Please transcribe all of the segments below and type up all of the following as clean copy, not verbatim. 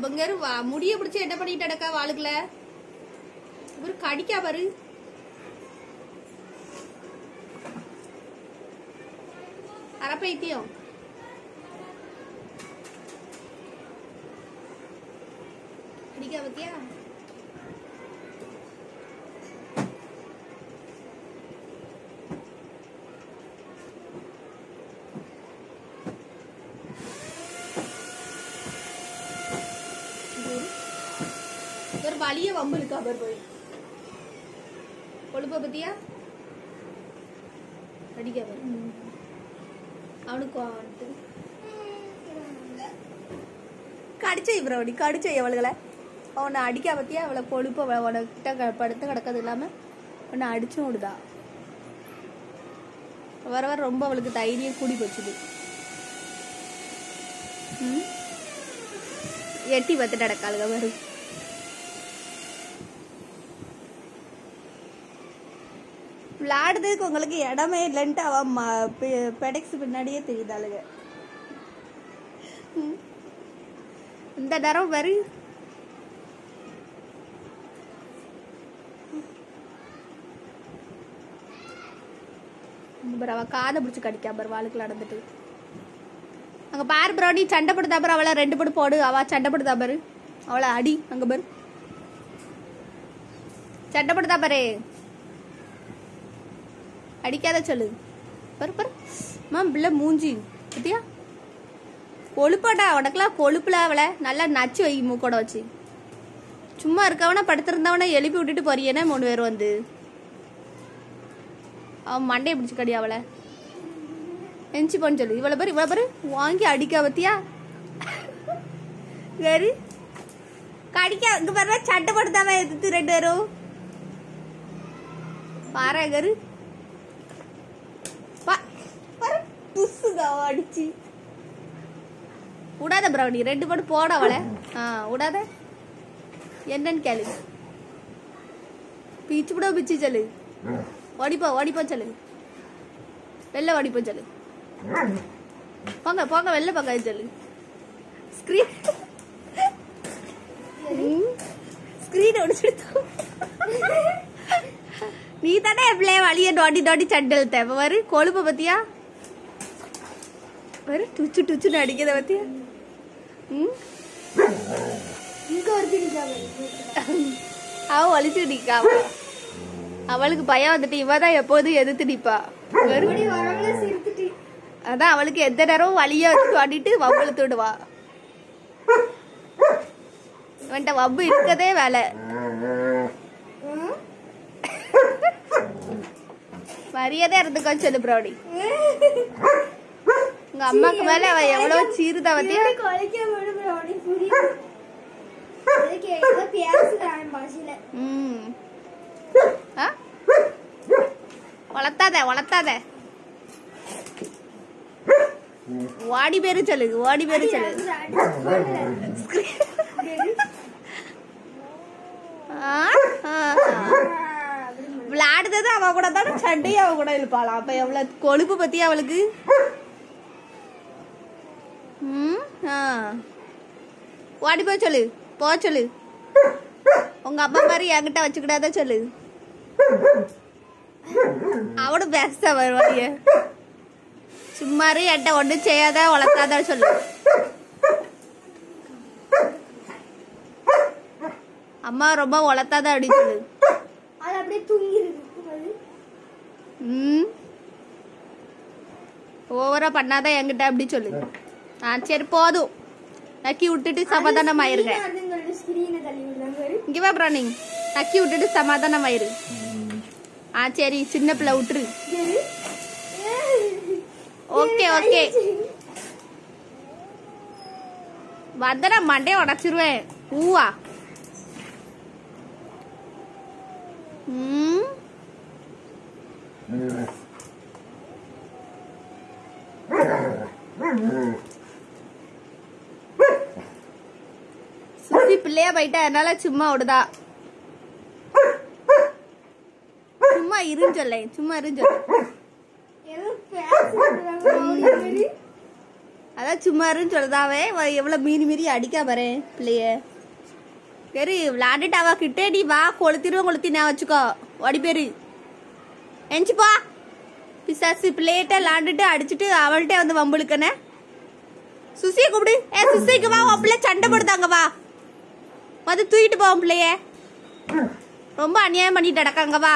பங்காரு முடிய பிடிச்சி என்ன பண்ணிட்டு அடக்கா வாளுக்குல ஒரு கடிக்கா பாரு. அரப்பைத்தியம் கடிக்கா பத்தியா? ஒரு வலிய வம்பு இருக்கா பாரு போய் கொழுப்ப பத்தியா அடிக்க பாரு. அவனுக்கு கடிச்ச இவரடி கடிச்ச எவளுகளை அவனை அடிக்க பத்தியா அவளை கொழுப்ப உனக்கிட்ட படுத்து கிடக்கிறது இல்லாம உன்னை அடிச்சும் விடுதா. வர வர ரொம்ப அவளுக்கு தைரியம் கூடி போச்சுது. எட்டி பார்த்துட்டு அடக்காளுக வரும். விளையாடுறதுக்கு உங்களுக்கு இடமே இல்லைன்ட்டு அவன் பெடெக்ஸ் பின்னாடியே தெரியுதாளுங்க. இந்த நேரம் வரு அவ காதை பிடிச்சி கடிக்கா பாரு வாளுக்கு நடந்துட்டு. அங்க பாரு ப்ரௌனி சண்டை போடுதா பாரு. அவளை 2 படு போடு. அவ சண்டை போடுதா பாரு. அவளை அடி. அங்க பாரு சண்டை போடுதா பாரு. அடிக்காத சொல்லு பாரு பாரு. மேம் பிள்ளை மூஞ்சி பத்தியா கொழுப்பாடா. உனக்குலாம் கொழுப்புல அவளை நல்லா நச்சு வை மூக்கோட வச்சு. சும்மா இருக்கவன படுத்திருந்தவன எழுப்பி விட்டுட்டு போறியேன்னா 3 பேர் வந்து அவன் மண்டையை பிடிச்சி கடி. அவளை எஞ்சி போன்னு சொல்லு. இவ்வளவு பாரு வாங்கி அடிக்க பத்தியா சரி கடிக்க. இங்க பாரு சட்டை போட்டுதாவ எதிர்த்து 2 பேரும் பாரு கரு அடிச்சு விடாத ப்ரௌனி. 2 படு போட அவளை விடாத. என்னன்னு கேளு. பீச்சு விட பிச்சு சொல்லு. ஓடிப்போ சொல்லு. வெளில ஓடிப்போ சொல்லு. போங்க வெளில போங்க சொல்லு. ஸ்கிரீன் ஒடிச்சுடுத்தோம். நீ தானே பிள்ளைய வழிய நோண்டி சண்டல் தேவை வரு. கொழுப்ப பத்தியா வரு. டுச்சு அடிக்கத பத்தியா. அவ வலிச்சு நிக்கா. அவளுக்கு பயம் வந்துட்டு. இவதான் எப்போதும் எதிர்த்து நிப்பா. அதான் அவளுக்கு எந்த நேரம் வலிய நோண்டிட்டு வம்புழுத்து விடுவா. இவன்ட்ட வம்பு இருக்கதே வேலை. மரியாதை இருந்துக்கோ சொல்லு ப்ரௌனி. உங்க அம்மாக்கு மேல அவ எவ்வளவு சீருதா பத்தியா. வளர்த்தாத ஓடி பேரு சொல்லு. விளையாடுறது அவ கூட தானே சண்டையும் அவ கூட இழுப்பாளாம். அப்ப எவ்வளவு கொழுப்பு பத்தியா அவளுக்கு. ஓடி போய் சொல்லு. சொல்லு. உங்க அப்பா மாதிரி என்கிட்ட வச்சுக்கிட்டாத சொல்லு. அவனும் பேச வருவாங்க. சும்மாரு என்கிட்ட ஒன்றும் செய்யாத வளர்த்தாத சொல்லு. அம்மா ரொம்ப வளர்த்தாத அப்படின்னு சொல்லு. ஓவரா பண்ணாத என்கிட்ட அப்படி சொல்லு. சரி போதும். நக்கி விட்டுட்டு சமாதானம் ஆயிருங்க. இங்க வா ப்ரௌனி. நக்கி விட்டுட்டு சமாதானம் ஆயிரு. சரி சின்ன பிள்ளை விட்டுரு. ஓகே வந்தனா மண்டைய உடைச்சிருவேன். ஊவா சுத்தி பிள்ளையா போயிட்டா என்னால சும்மா விடுதா. சும்மா இருன்னு சொல்லேன். அதான் சும்மாருன்னு சொல்றதாவே எவ்வளவு மீறி அடிக்கா வரேன் பிள்ளைய. சரி விளையாண்டுட்டு அவ கிட்டே நீ வா, கொளுத்தி நான் வச்சுக்கோ. ஓடி பேரு எஞ்சிப்பா பிசாசு. பிள்ளையிட்ட விளையாண்டுட்டு அடிச்சுட்டு அவள்கிட்ட வந்து வம்புழுக்கன. சுசியை கூப்பிடு. சுசிக்கு வா, உன் பிள்ளை சண்டை போடுதாங்க வா, வந்து தூக்கிட்டு போவோம் பிள்ளைய. ரொம்ப அநியாயம் பண்ணிட்டு அடக்காங்க வா.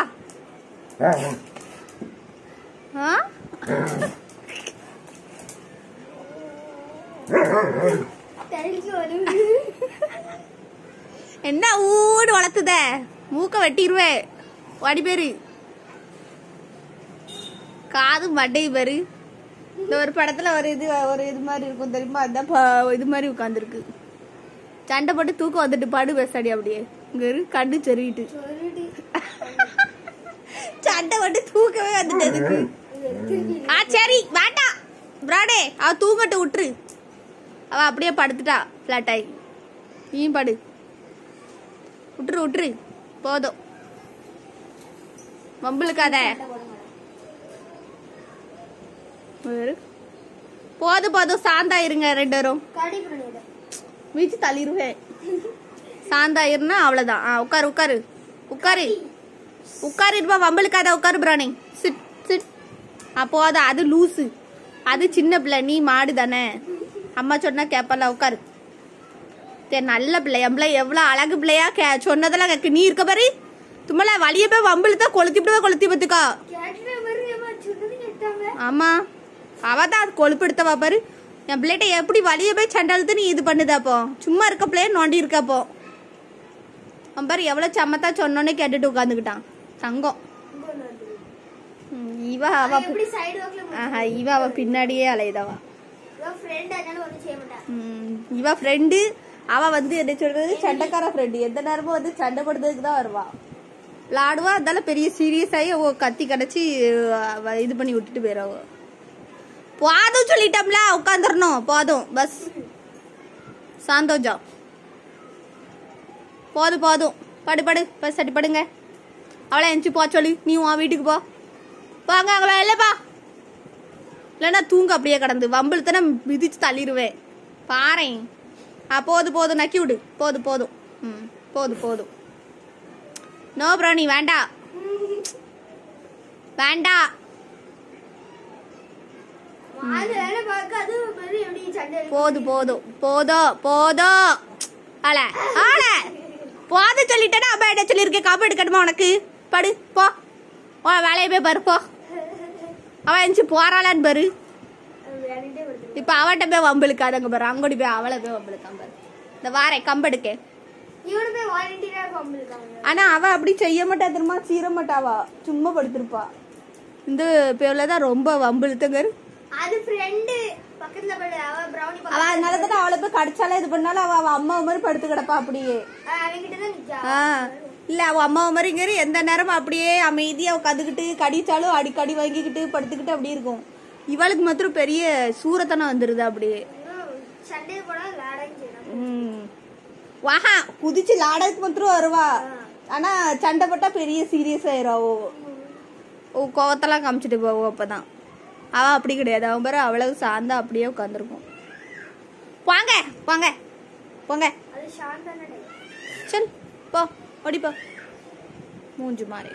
என்ன ஊடு வளர்த்துத, மூக்க வெட்டிடுவேன். ஓடி பேரு காது மட்டை பேரு. இந்த ஒரு படத்துல ஒரு இது மாதிரி இருக்கும் தெரியுமா, அதான் இது மாதிரி உட்காந்துருக்கு. சண்டை போட்டு தூக்கம் வந்துட்டு படு பேசாடி அப்படியே இங்க கண்ணு சொருகிட்டு சண்டை போட்டு தூக்கவே வந்துட்டு. சரி வேண்டாம் பிராடே, அவ தூங்கட்டு விட்டுரு. அவ அப்படியே படுத்துட்டா பிளாட் ஆகி. நீ படு, விட்டுரு போதும், வம்புலுக்காத. போதும் சாந்தா இருங்க ரெண்டு பேரும். வீச்சு தள்ளிடுவேன். சாந்தாயிருன்னா அவ்வளவுதான். உட்காரு இருப்பா, வம்பலுக்காத. உட்காரு பிராணி, சிட் சிட். அப்போ அது லூசு, அது சின்ன பிள்ளை, நீ மாடு தானே, அம்மா சொன்னா கேப்பல. உட்காரு. நல்ல பிள்ளை, என் பிள்ளை எவ்வளவு அழகு பிள்ளையா, சொன்னதெல்லாம் கேட்க. நீ இருக்க பாரு தும்மல வலிய போய் வம்புல கொளுத்தி பத்துக்கா. ஆமா அவதான் கொழுப்படுத்தவா பாரு. என் பிள்ளைகிட்ட எப்படி வலிய போய் சண்டை நீ இது பண்ணுதாப்போ. சும்மா இருக்க பிள்ளைய நோண்டி இருக்கப்போ. அவன் பாரு எவ்வளவு சமத்தா சொன்னோன்னு கேட்டுட்டு உட்காந்துக்கிட்டான் தங்கம். இவ அவ பின்னாடியே அலையுதவா. இவ ஃப்ரெண்டு, அவ வந்து என்ன சொல்றது சண்டைக்கார ஃப்ரெண்டு. எந்த நேரமும் வந்து சண்டை போடுறதுக்கு தான் வருவா, விளாடுவா. அதனால பெரிய சீரியஸ் ஆகி கத்தி கடைச்சி இது பண்ணி விட்டுட்டு போயிடுவா. போதும் சொல்லிட்டோம்ல, உட்காந்துடணும். போதும் பஸ் சந்தோஷம். போதும் படு பஸ் அடி படுங்க. அவளை எஞ்சி போ சொல்லி நீ உன் வீட்டுக்கு போங்க. அவளை இல்லப்பா, இல்லைன்னா தூங்க அப்படியே கிடந்து வம்புல மிதிச்சு தள்ளிடுவேன் பாறேன். போதும் நக்கி விடு. போதும். நோ பிராணி வேண்டாம். போதும் அல போதும் சொல்லிட்டேன்னா அம்மா என்ன சொல்லியிருக்கேன். காப்பி எடுக்கணுமா உனக்கு? படு போ, வேலையை போய் பாரு போ. அவ எஞ்சி போறாளான்னு பாரு. இப்ப அவட்ட போய் வம்புலுக்காதங்க பாரு. அங்கோடி போய் அவளை போய் வம்புலுக்காம பாரு. இந்த வாரே கம்பெடுக்க. ஆனா அவ அப்படி செய்ய மாட்டா தெரியுமா, சீர மாட்டாவா, சும்மா படுத்திருப்பா. இந்த பேர்லதான் ரொம்ப வம்புலுத்தங்க. அவ அதனாலதான் அவளை போய் கடிச்சாலும் இது பண்ணாலும் அவ அம்மா மாதிரி படுத்து கிடப்பா அப்படியே. இல்ல அவ அம்மா மாதிரிங்கிற எந்த நேரமும் அப்படியே அமைதியா கதுக்கிட்டு கடிச்சாலும் அடிக்கடி வாங்கிக்கிட்டு படுத்துக்கிட்டு அப்படி இருக்கும். இவளுக்கு மாத்திரம் பெரிய சூரத்தனம் வந்துருது அப்படியே. வாஹா குதிச்சு லாடத்துக்கு மாத்திரம் வருவா. ஆனா சண்டை போட்டா பெரிய சீரியஸ் ஆயிரும். கோவத்தெல்லாம் காமிச்சிட்டு போவோம். அப்பதான் அவ அப்படி கிடையாது. அவன் பாரு அவ்வளவு சாந்தா அப்படியே உட்காந்துருக்கும். போங்க சரி போ, ஓடிப்போ மூஞ்சு மாறி.